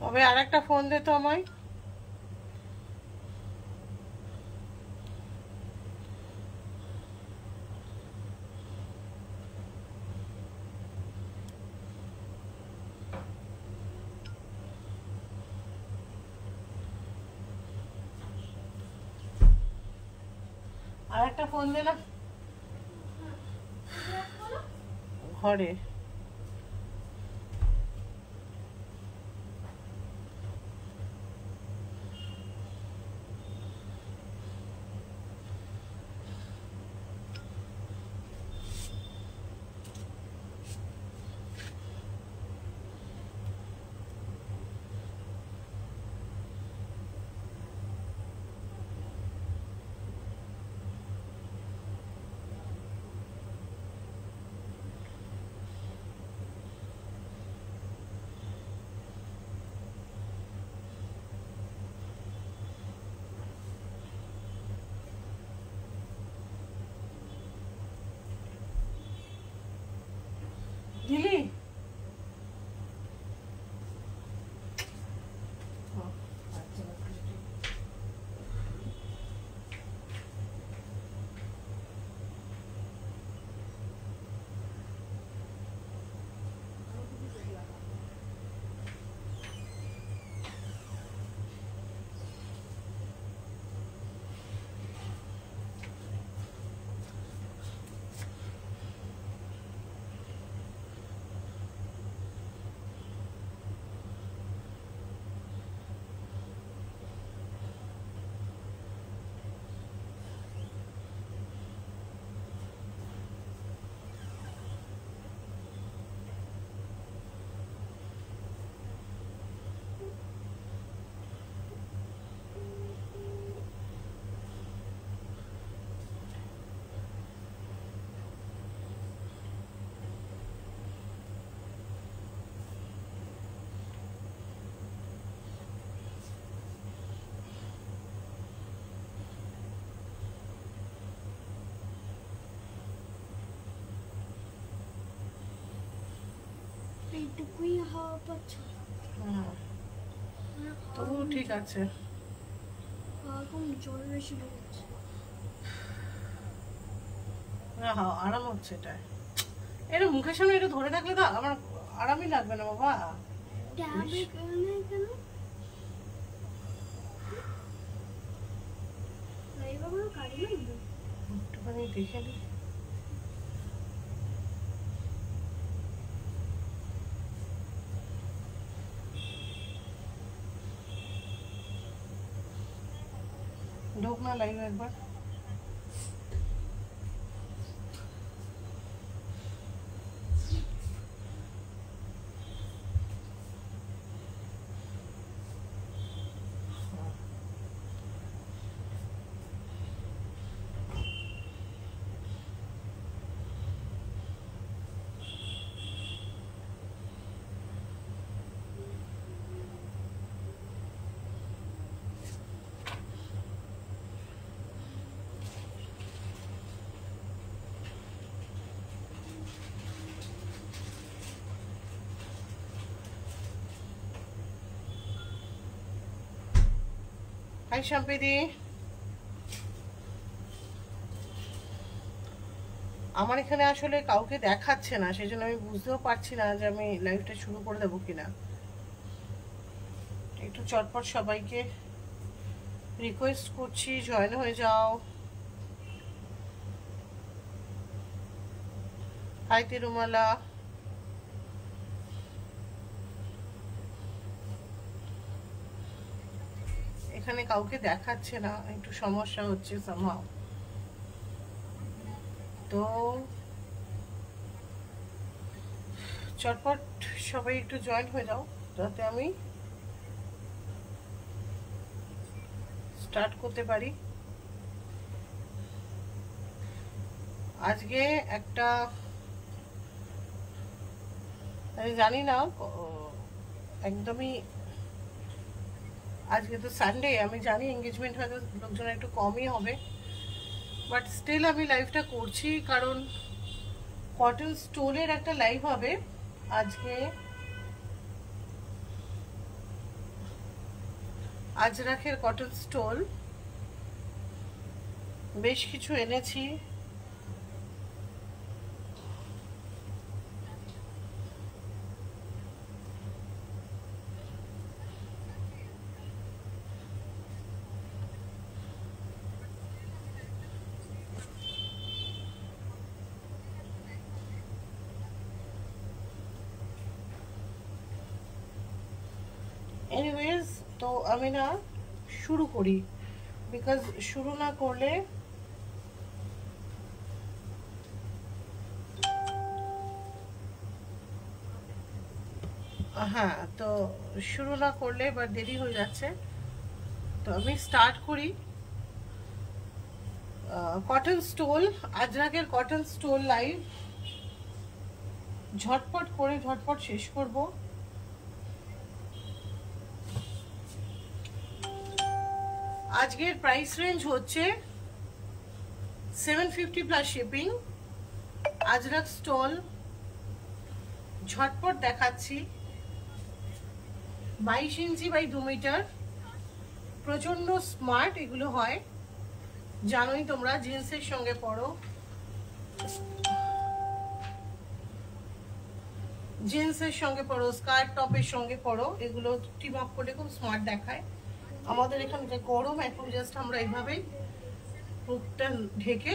তবে আর একটা ফোন দে তো আমায়। আর একটা ফোন দে না ঘরে। দিলি? এইটুকুই হাওয়া পাচ্ছ? তবু ঠিক আছে। এখন জল বেশি ঢুকছে। আরাম হচ্ছে এটা। এটা মুখের সামনে একটু ধরে থাকলে তো আমার আরামই লাগবে না বাবা। ট্যাবে কেন কেন এইভাবে কারি লাগবে? একটুখানি দেখে নি। ঢোক না লাইভ একবার। হাই সম্প্রীতি। আমার এখানে আসলে কাউকে দেখাচ্ছে না, সেই জন্য আমি বুঝতেও পারছি না যে আমি লাইভটা শুরু করে দেবো কিনা। একটু চটপট সবাইকে রিকোয়েস্ট করছি জয়েন হয়ে যাও। হাই তিরুমালা। এখানে কাউকে দেখাচ্ছে না, একটু সমস্যা হচ্ছে সামহাও। তো চটপট সবাই একটু জয়েন হয়ে যাও যাতে আমি স্টার্ট করতে পারি। আজকে একটা আমি জানি না একদমই, আজকে তো সানডে, আমি জানি এঙ্গেজমেন্ট হয়তো লোকজন একটু কমই হবে, বাট স্টিল আমি লাইভটা করছি কারণ কটন স্টোনের একটা লাইভ হবে আজকে। আজরাখের কটন স্টোল বেশ কিছু এনেছি। এনিওয়েজ, তো আমি না শুরু করি, বিকজ শুরু না করলে হ্যাঁ, তো শুরু না করলে এবার দেরি হয়ে যাচ্ছে। তো আমি স্টার্ট করি। কটন স্টোল, আজরাকের কটন স্টোল লাইভ ঝটপট করে ঝটপট শেষ করব। আজকের প্রাইস রেঞ্জ হচ্ছে 750 প্লাস শিপিং। আজরাক স্টোল ঝটপট দেখাচ্ছি। 22 ইঞ্চি বাই 2 মিটার, প্রচন্ড স্মার্ট এগুলো হয়, জানোই তোমরা। জিন্সের সঙ্গে পরো, জিন্সের সঙ্গে পরো, স্কার্ট টপের সঙ্গে পরো, এগুলো টিম আপ করে খুব স্মার্ট দেখায়। আমাদের এখানে যে গরম, এখন জাস্ট আমরা এইভাবেই মুখটা ঢেকে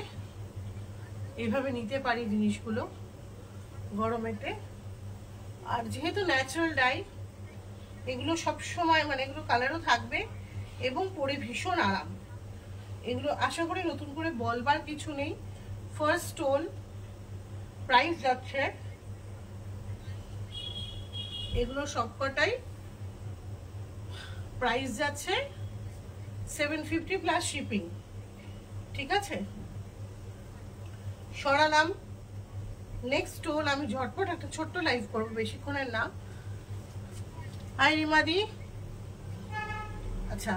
এইভাবে নিতে পারি জিনিসগুলো গরমেতে। আর যেহেতু ন্যাচারাল ডাই, এগুলো সব সময় মানে এগুলো কালারও থাকবে এবং পরে ভীষণ আরাম। এগুলো আশা করি নতুন করে বলবার কিছু নেই। ফার্স্ট স্টোল প্রাইস যাচ্ছে, এগুলো সবকটাই প্রাইস যাচ্ছে 750 প্লাস শিপিং। ঠিক আছে, সরালাম। নেক্সট স্টোল আমি ঝটপট একটা ছোট্ট লাইভ করবো, বেশিক্ষণের না। হাই রিমাদি। আচ্ছা,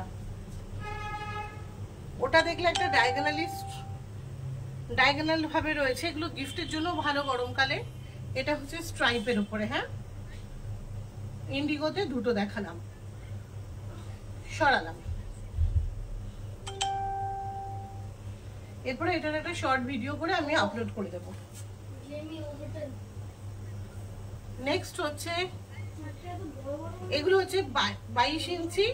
ওটা দেখলে একটা ডায়াগোনাল ভাবে রয়েছে, এগুলো গিফটের জন্য ভালো গরমকালে। এটা হচ্ছে স্ট্রাইপের উপরে, হ্যাঁ, ইন্ডিগোতে দুটো দেখালাম, সরালাম। এরপরে এটার একটা শর্ট ভিডিও করে আমি আপলোড করে দেবো। নেক্সট হচ্ছে এগুলো হচ্ছে 22 ইঞ্চি,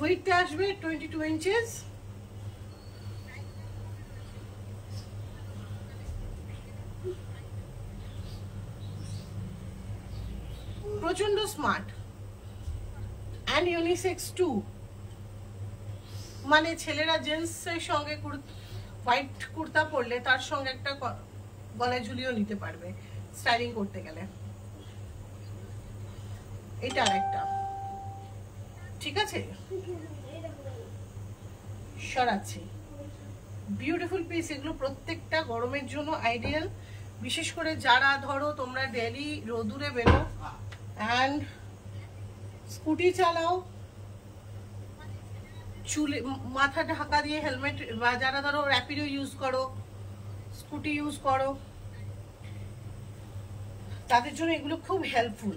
উইডথে আসবে 22 ইঞ্চেস। প্রচন্ড স্মার্ট অ্যান্ড ইউনিসেক্স টু, মানে ছেলেরা জেন্টসের সঙ্গে হোয়াইট কুর্তা পরলে তার সঙ্গে একটা গলায় ঝুলিয়েও নিতে পারবে স্টাইলিং করতে গেলে। এটা আরেকটা, ঠিক আছে, সরাচ্ছি। বিউটিফুল পিস, এগুলো প্রত্যেকটা গরমের জন্য আইডিয়াল। বিশেষ করে যারা ধরো তোমরা ডেলি রোদুরে বেরো অ্যান্ড স্কুটি চালাও, চুলে মাথা ঢাকা দিয়ে হেলমেট, বা যারা ধরো র্যাপিডো ইউজ করো, স্কুটি ইউজ করো, তাদের জন্য এগুলো খুব হেল্পফুল।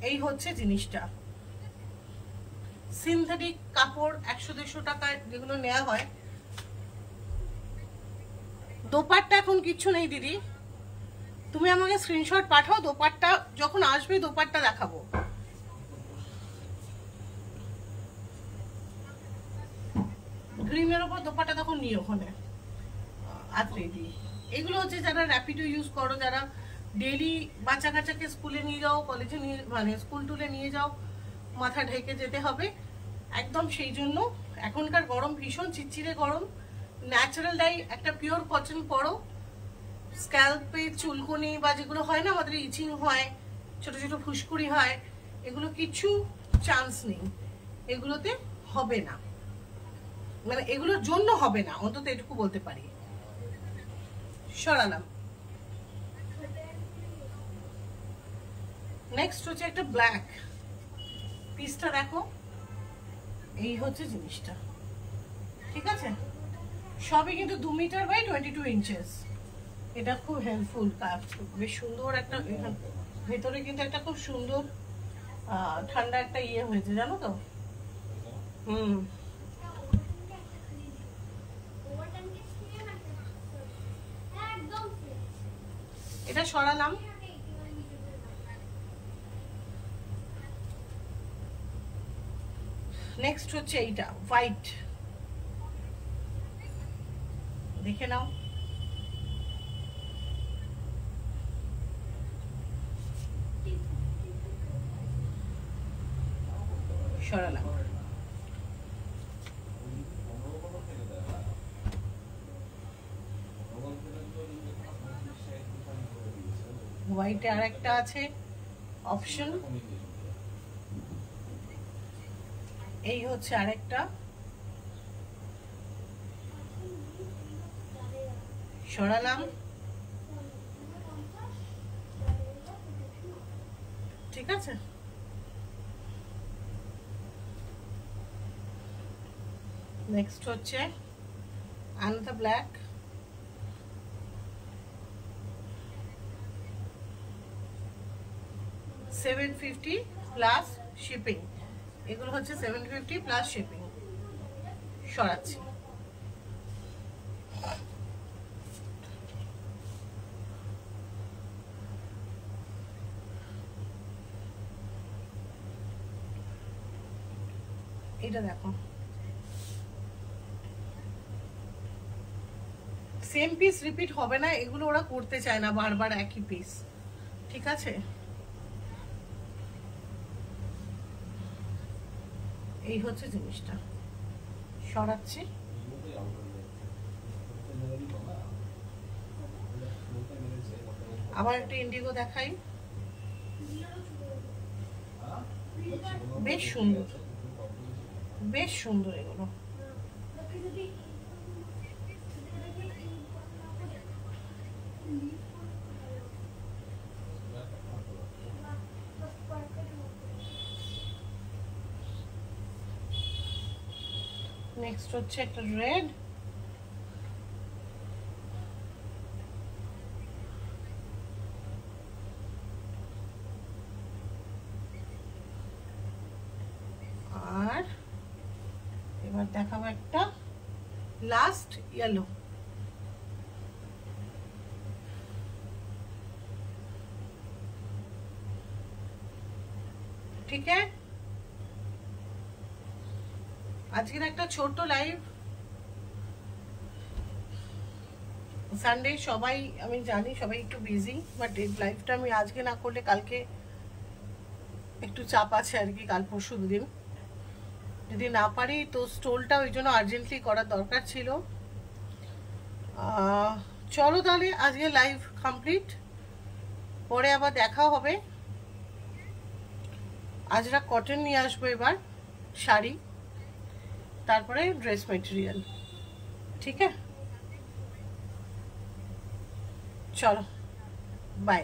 এই হচ্ছে জিনিসটা। সিনথেটিক কাপড় 100-150 টাকায় যেগুলো নেওয়া হয়। দোপাট্টা এখন কিচ্ছু নেই দিদি, তুমি আমাকে স্ক্রিনশট পাঠাও, দোপাট্টা যখন আসবে দোপাট্টা দেখাবো। গ্রিনের ওপর দোপাট্টা তখন নিয়ে ওখানে আত্রে দিই। এগুলো হচ্ছে যারা র্যাপিডো ইউজ করো, যারা ডেলি বাচ্চা কাচ্চাকে স্কুলে নিয়ে যাও, কলেজে নিয়ে, মানে স্কুল টুলে নিয়ে যাও, মাথা ঢেকে যেতে হবে একদম, সেই জন্য। এখনকার গরম ভীষণ চিরচিরে গরম। ন্যাচারাল ডাই একটা পিওর কটন পরো, স্ক্যাল্পে চুলকুনি বা যেগুলো হয় না আমাদের, ইচিং হয়, ছোট ছোট ফুসকুড়ি হয়, এগুলো কিছু চান্স নেই, এগুলোতে হবে না, মানে এগুলোর জন্য হবে না, অন্তত এটুকু বলতে পারি। সরালাম। নেক্সট হচ্ছে একটা ব্ল্যাক পিসটা, দেখো এই হচ্ছে জিনিসটা, ঠিক আছে। সবই কিন্তু 2 মিটার বাই 22 ইঞ্চেস। এটা খুব হেল্পফুল, বেশ সুন্দর একটা, ভেতরে কিন্তু একটা খুব সুন্দর ঠান্ডা একটা ইয়ে হয়েছে, জানো তো। হুম, এটা সরালাম। নেক্সট হচ্ছে এইটা হোয়াইট, দেখে নাও। সরালাম। হোয়াইটে আর একটা আছে অপশন, এই হচ্ছে আরেকটা। সরালাম, ঠিক আছে। নেক্সট হচ্ছে আনাদার ব্ল্যাক, 750 প্লাস শিপিং। এগুলো হচ্ছে 750 প্লাস শিপিং। সরাচ্ছি। এটা দেখো, সেম পিস রিপিট হবে না, এগুলো ওরা করতে চায় না বারবার একই পিস, ঠিক আছে। এই হচ্ছে জিনিসটা। সরাচ্ছি। আবার একটা ইন্ডিগো দেখাই, বেশ সুন্দর, বেশ সুন্দর এগুলো। নেক্সট হচ্ছে একটা রেড, আর এবার দেখাবো একটা লাস্ট ইয়েলো। ঠিক আছে, আজকের একটা ছোট্ট লাইভ। সানডে সবাই, আমি জানি সবাই একটু বিজি, বাট এই লাইভটা আমি আজকে না করলে কালকে একটু চাপ আছে আর কি, কাল পরশু দুদিন যদি না পারি তো স্টোলটা ওই জন্য আর্জেন্টলি করার দরকার ছিল। চলো তাহলে আজকে লাইভ কমপ্লিট, পরে আবার দেখা হবে। আজরা কটন নিয়ে আসবো এবার, শাড়ি, তারপরে ড্রেস মেটেরিয়াল, ঠিক আছে। চলো, বাই।